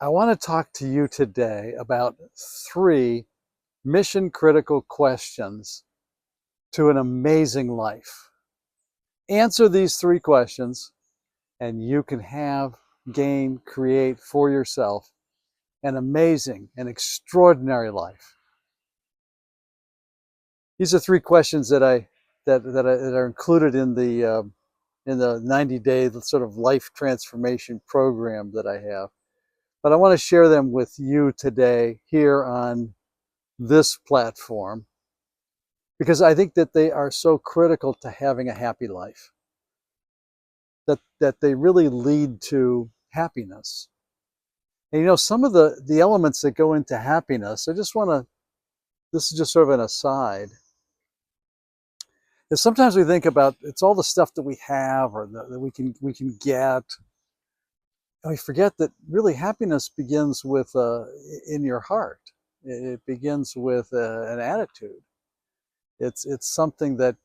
I want to talk to you today about 3 mission critical questions to an amazing life. Answer these 3 questions and you can create for yourself an amazing and extraordinary life. These are 3 questions that are included in the 90-day sort of life transformation program that I have. But I want to share them with you today here on this platform because I think that they are so critical to having a happy life, that they really lead to happiness. And some of the elements that go into happiness, this is just sort of an aside, is sometimes we think about it's all the stuff that we have or that we can get. And we forget that really happiness begins with in your heart. It begins with an attitude. It's something that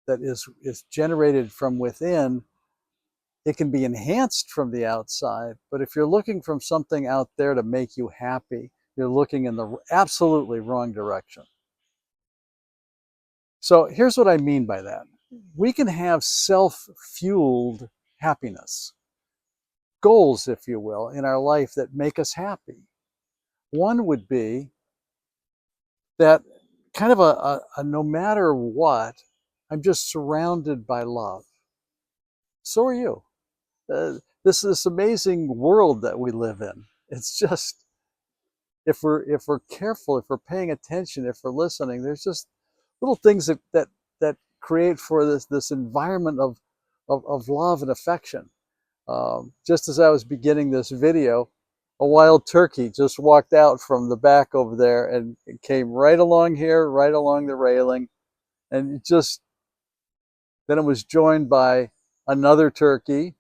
is generated from within. It can be enhanced from the outside, but if you're looking from something out there to make you happy, you're looking in the absolutely wrong direction. So here's what I mean by that. We can have self-fueled happiness, goals, if you will, in our life that make us happy. One would be that kind of a no matter what, I'm just surrounded by love. So are you. This amazing world that we live in. It's just, if we're careful, if we're paying attention, if we're listening, there's just little things that create for this environment of love and affection. Just as I was beginning this video, a wild turkey just walked out from the back over there and it came right along here, right along the railing, and then it was joined by another turkey,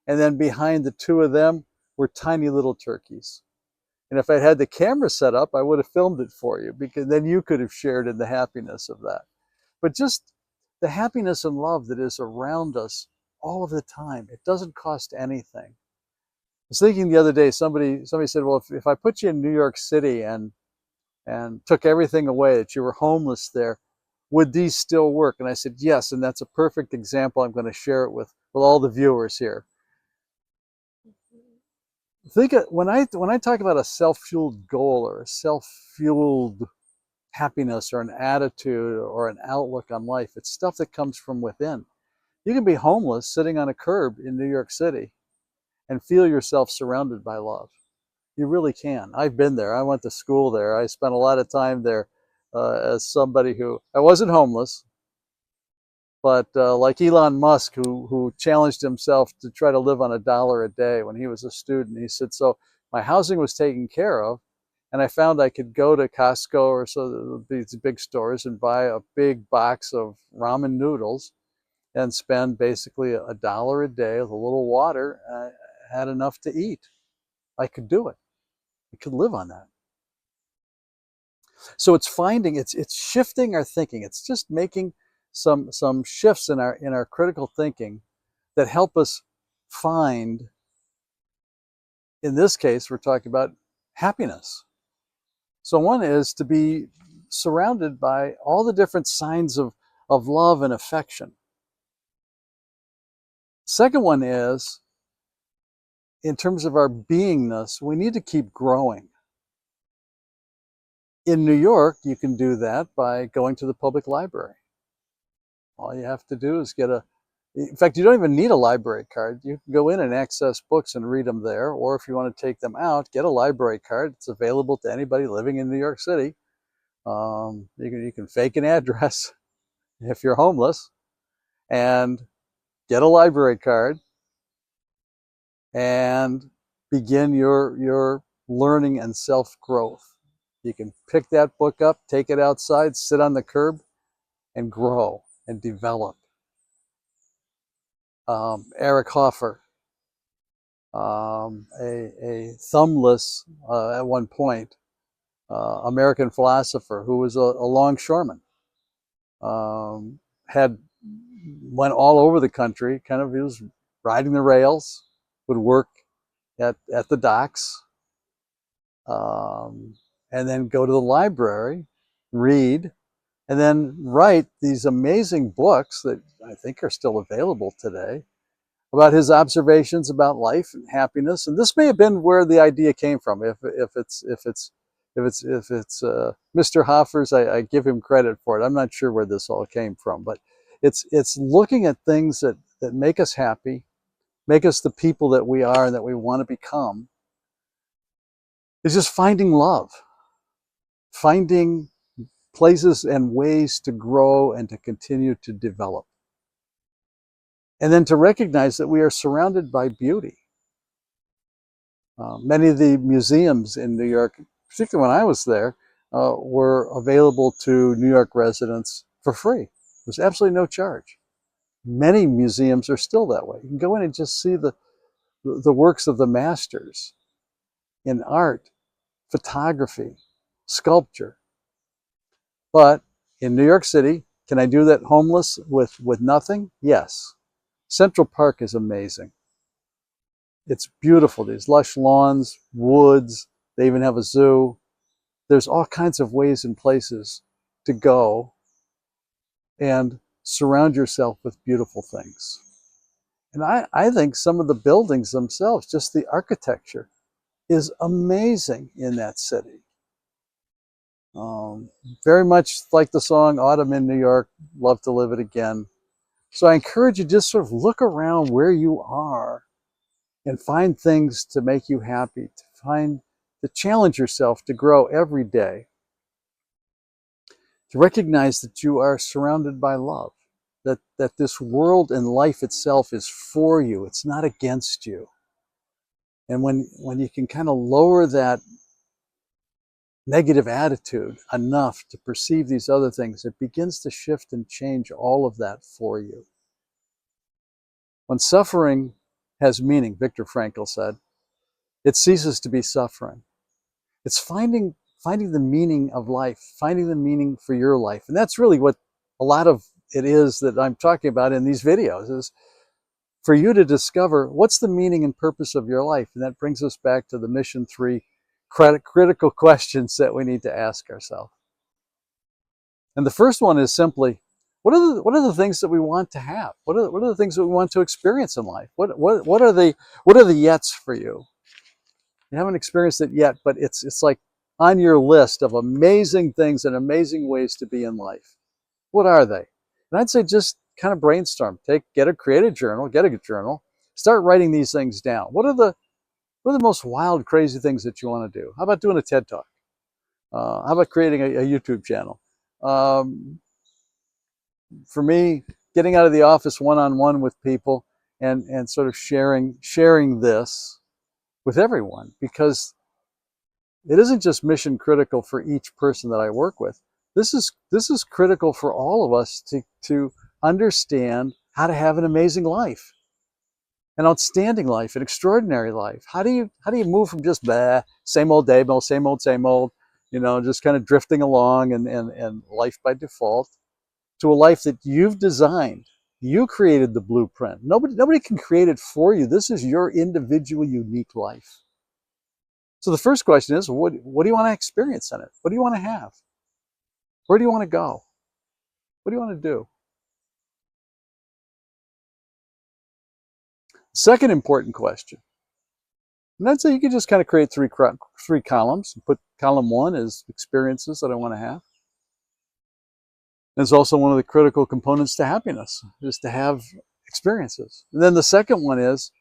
and then behind the 2 of them were tiny little turkeys. And if I had the camera set up, I would have filmed it for you, because then you could have shared in the happiness of that. But just the happiness and love that is around us all of the time. It doesn't cost anything. I was thinking the other day, somebody said, well, if I put you in New York City and took everything away, that you were homeless there, would these still work? And I said, yes. And that's a perfect example. I'm going to share it with all the viewers here. Think of, when I talk about a self-fueled goal or a self-fueled happiness or an attitude or an outlook on life, it's stuff that comes from within. You can be homeless sitting on a curb in New York City and feel yourself surrounded by love. You really can. I've been there. I went to school there. I spent a lot of time there as somebody who, I wasn't homeless, but like Elon Musk, who challenged himself to try to live on $1 a day when he was a student. He said, so my housing was taken care of, and I found I could go to Costco or so these big stores and buy a big box of ramen noodles and spend basically $1 a day with a little water. I had enough to eat. I could do it. I could live on that. So it's shifting our thinking. It's just making some shifts in our critical thinking that help us find, in this case, we're talking about happiness. So one is to be surrounded by all the different signs of love and affection. Second one is, in terms of our beingness, we need to keep growing. In New York, you can do that by going to the public library. All you have to do is in fact, you don't even need a library card. You can go in and access books and read them there. Or if you want to take them out, get a library card. It's available to anybody living in New York City. You can fake an address if you're homeless and get a library card and begin your learning and self-growth. You can pick that book up, take it outside, sit on the curb, and grow and develop. Eric Hoffer, a thumbless, at one point, American philosopher who was a longshoreman, had went all over the country. He was riding the rails, would work at the docks, um, and then go to the library, read, and then write these amazing books that I think are still available today about his observations about life and happiness. And this may have been where the idea came from. If it's Mr. Hoffer's, I give him credit for it. I'm not sure where this all came from, but it's looking at things that make us happy, make us the people that we are and that we want to become. It's just finding love, finding places and ways to grow and to continue to develop. And then to recognize that we are surrounded by beauty. Many of the museums in New York, particularly when I was there, were available to New York residents for free. There's absolutely no charge. Many museums are still that way. You can go in and just see the works of the masters in art, photography, sculpture. But in New York City, can I do that homeless with nothing? Yes. Central Park is amazing. It's beautiful. These lush lawns, woods. They even have a zoo. There's all kinds of ways and places to go and surround yourself with beautiful things. And I think some of the buildings themselves, just the architecture, is amazing in that city. Um, Very much like the song Autumn in New York, love to live it again. So I encourage you to just sort of look around where you are and find things to make you happy, to challenge yourself to grow every day, to recognize that you are surrounded by love, that this world and life itself is for you, it's not against you. And when you can kind of lower that negative attitude enough to perceive these other things, it begins to shift and change all of that for you. When suffering has meaning, Viktor Frankl said, it ceases to be suffering. It's finding the meaning of life, finding the meaning for your life. And that's really what a lot of it is that I'm talking about in these videos, is for you to discover what's the meaning and purpose of your life. And that brings us back to the mission 3 critical questions that we need to ask ourselves. And the first one is simply, what are the things that we want to have? What are the things that we want to experience in life? What are the yets for you? You haven't experienced it yet, but it's like on your list of amazing things and amazing ways to be in life. What are they? And I'd say just kind of brainstorm. Create a journal, start writing these things down. What are the most wild, crazy things that you want to do? How about doing a TED Talk? How about creating a YouTube channel? For me, getting out of the office one-on-one with people and sort of sharing this with everyone, because it isn't just mission critical for each person that I work with. This is critical for all of us to understand how to have an amazing life, an outstanding life, an extraordinary life. How do you move from just same old day, same old, just kind of drifting along and life by default, to a life that you've designed. You created the blueprint. Nobody can create it for you. This is your individual, unique life. So the first question is, what do you want to experience in it? What do you want to have? Where do you want to go? What do you want to do? Second important question. And I'd say you could just kind of create three columns. Put column 1 as experiences that I want to have. And it's also one of the critical components to happiness, is to have experiences. And then the second one is,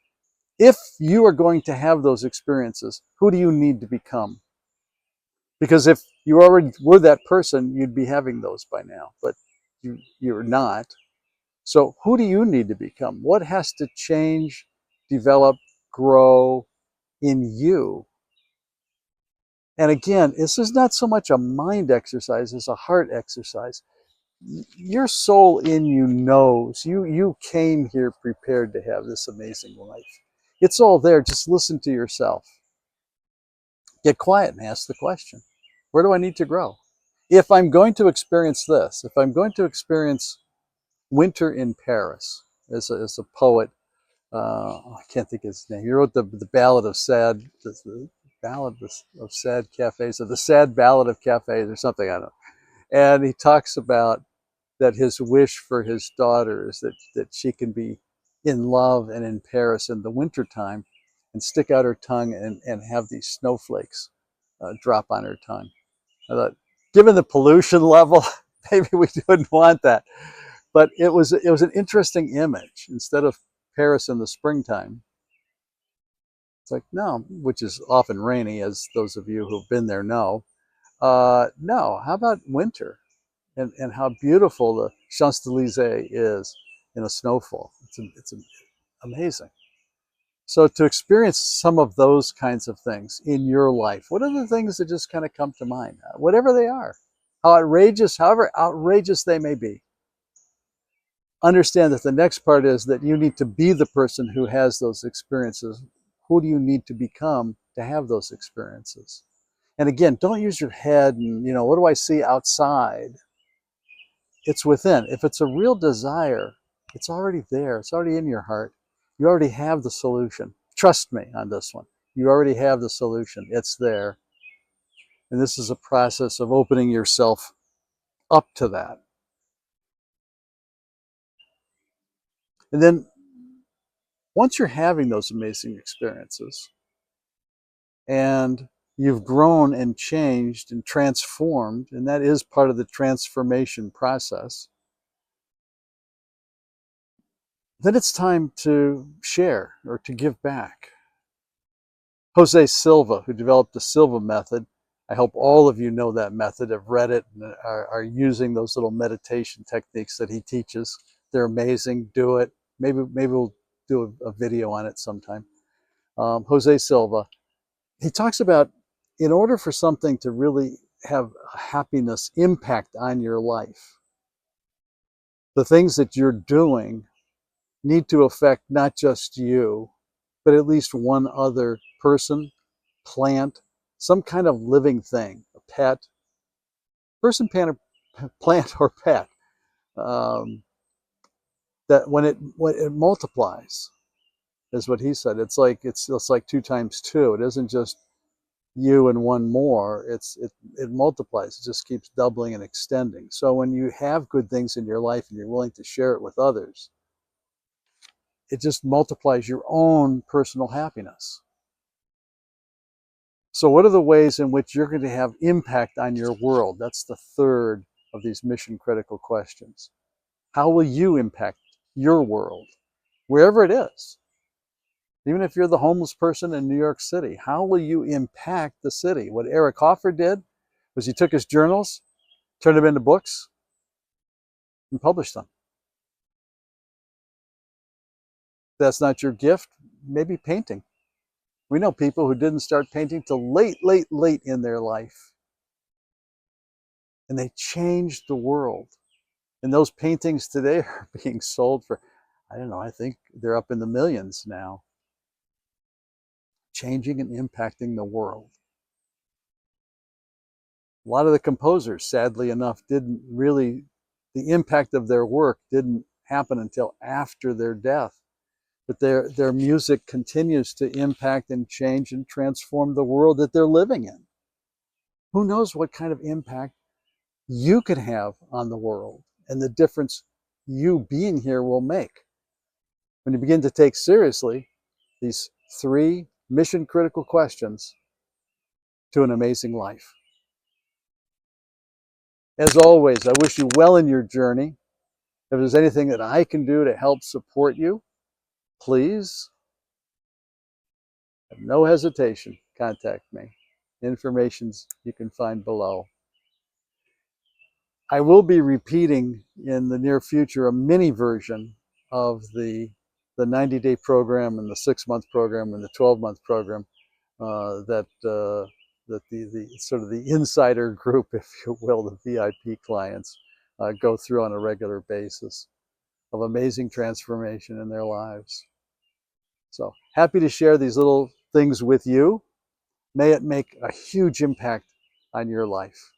if you are going to have those experiences, who do you need to become? Because if you already were that person, you'd be having those by now, but you're not. So who do you need to become? What has to change, develop, grow in you? And again, this is not so much a mind exercise as a heart exercise. Your soul in you knows you came here prepared to have this amazing life. It's all there. Just listen to yourself. Get quiet and ask the question, where do I need to grow? If I'm going to experience this, if I'm going to experience winter in Paris, as a poet, I can't think of his name. He wrote the Ballad of Sad. Ballad of Sad Cafes, or the Sad Ballad of Cafes, or something, I don't know. And he talks about that his wish for his daughter is that she can be in love and in Paris in the wintertime and stick out her tongue and have these snowflakes drop on her tongue. I thought, given the pollution level, maybe we wouldn't want that. But it was an interesting image. Instead of Paris in the springtime, it's like, no, which is often rainy, as those of you who've been there know. No, how about winter? And how beautiful the Champs-Élysées is in a snowfall. It's amazing. So to experience some of those kinds of things in your life, what are the things that just kind of come to mind? Whatever they are, however outrageous they may be, understand that the next part is that you need to be the person who has those experiences. Who do you need to become to have those experiences? And again, don't use your head and, what do I see outside? It's within. If it's a real desire, it's already there. It's already in your heart. You already have the solution. Trust me on this one. You already have the solution. It's there. And this is a process of opening yourself up to that. And then once you're having those amazing experiences and you've grown and changed and transformed, and that is part of the transformation process, then it's time to share or to give back. Jose Silva, who developed the Silva method, I hope all of you know that method, have read it, and are using those little meditation techniques that he teaches. They're amazing. Do it. Maybe we'll do a video on it sometime. Jose Silva, he talks about, in order for something to really have a happiness impact on your life, the things that you're doing need to affect not just you, but at least one other person, plant, some kind of living thing, a pet, person, plant, or pet. That when it multiplies, is what he said. It's like 2 times 2. It isn't just you and one more. It multiplies. It just keeps doubling and extending. So when you have good things in your life and you're willing to share it with others, it just multiplies your own personal happiness. So what are the ways in which you're going to have impact on your world? That's the third of these mission critical questions. How will you impact your world, wherever it is? Even if you're the homeless person in New York City, how will you impact the city? What Eric Hoffer did was he took his journals, turned them into books, and published them. If that's not your gift, maybe painting. We know people who didn't start painting till late in their life. And they changed the world. And those paintings today are being sold for, I don't know, I think they're up in the millions now. Changing and impacting the world. A lot of the composers, sadly enough, the impact of their work didn't happen until after their death. But their music continues to impact and change and transform the world that they're living in. Who knows what kind of impact you could have on the world and the difference you being here will make when you begin to take seriously these 3 mission critical questions to an amazing life. As always, I wish you well in your journey. If there's anything that I can do to help support you, please, have no hesitation, contact me. Informations you can find below. I will be repeating in the near future a mini version of the 90-day program and the 6-month program and the 12-month program that the sort of the insider group, if you will, the VIP clients go through on a regular basis, of amazing transformation in their lives. So happy to share these little things with you. May it make a huge impact on your life.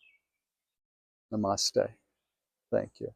Namaste. Thank you.